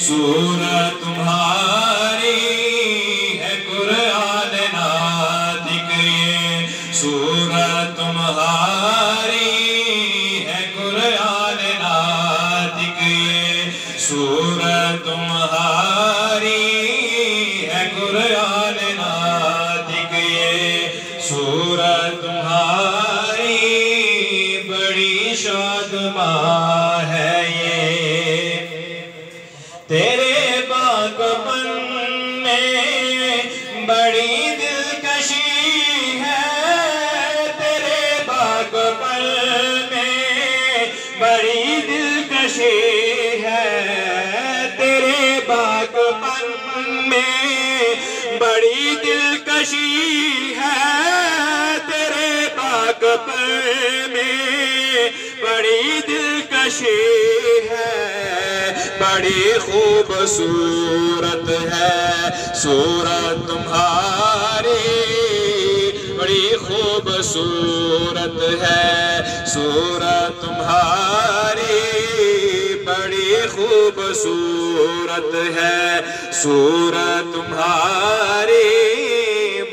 صورت تمہاری ہے قرآن ناطق یہ صورت تمہاری ہے قرآن ناطق یہ صورت تمہاری ہے قرآن ناطق یہ صورت تمہاری بڑی شادماں ہے یہ تیرے باغبن میں بڑی دلکشی ہے تیرے باغبن میں بڑی دلکشی ہے تیرے باغبن میں بڑی دلکشی ہے تیرے باغبن میں بڑی دلکشی ہے بڑی خوبصورت ہے صورت تمہاری بڑی خوبصورت ہے صورت تمہاری بڑی خوبصورت ہے صورت تمہاری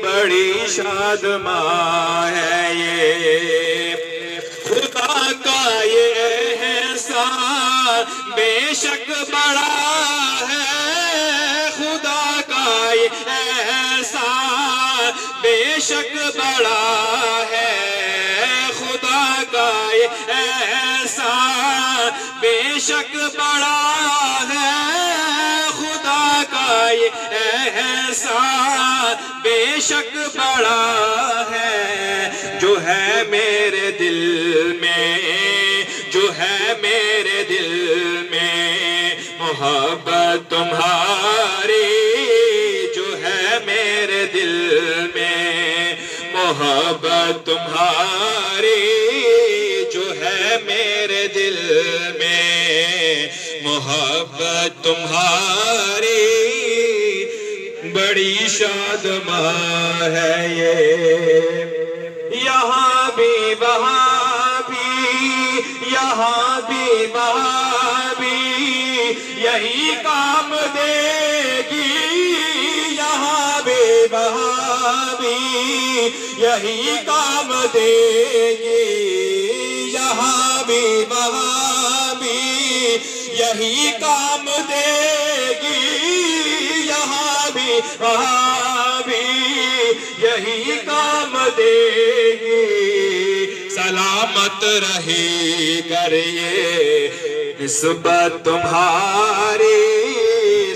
بڑی شادماں ہے یہ خدا کا یہ احسان بے شک بڑا ہے خدا کا یہ احسان بے شک بڑا ہے خدا کا یہ احسان بے شک بڑا ہے خدا کا یہ احسان بے شک بڑا ہے جو ہے میرے دل میں جو ہے میرے دل میں محبت تمہاری جو ہے میرے دل میں محبت تمہاری جو ہے میرے دل میں محبت تمہاری بڑی شادماں ہے یہ یہاں بھی وہاں بھی یہاں بھی وہاں بھی یہی کام دے گی یہاں بھی وہاں بھی یہی کام دے گی یہاں بھی وہاں بھی یہی کام دے گی یہاں بھی وہاں بھی یہی کام دے گی سلامت رہی کریے نسبت تمہاری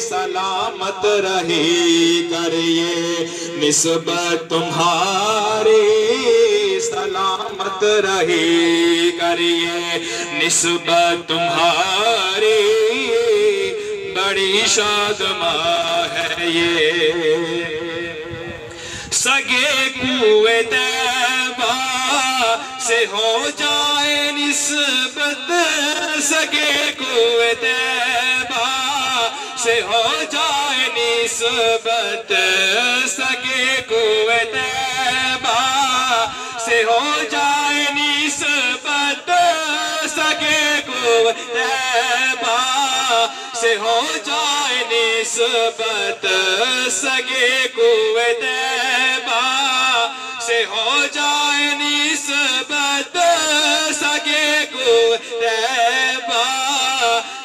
سلامت رہی کریے نسبت تمہاری سلامت رہی کریے نسبت تمہاری بڑی شادماں ہے یہ سگے کوئے طیبہ سے ہو جائے نسبت سگے کوئے طیبہ سے ہو جائے نسبت سگے کوئے طیبہ سے ہو جائے نسبت سگے کوئے طیبہ سے ہو جائے نسبت سگے کوئے طیبہ سے ہو جائے نسبت سگے کوئے طیبہ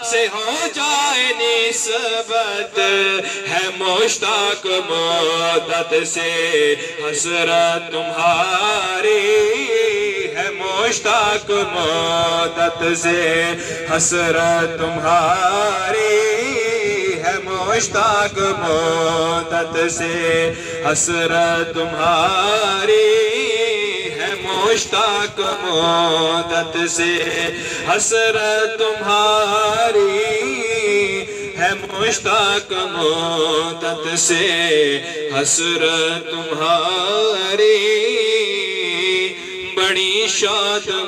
سے ہو جائے نسبت ہے مشتاق مدت سے حسرت تمہاری ہے مشتاق مدت سے حسرت تمہاری ہے مشتاق مدت سے حسرت تمہاری ہے مشتاق مدت سے حسرت تمہاری ہے مشتاق مدت سے حسرت تمہاری بڑی شادماں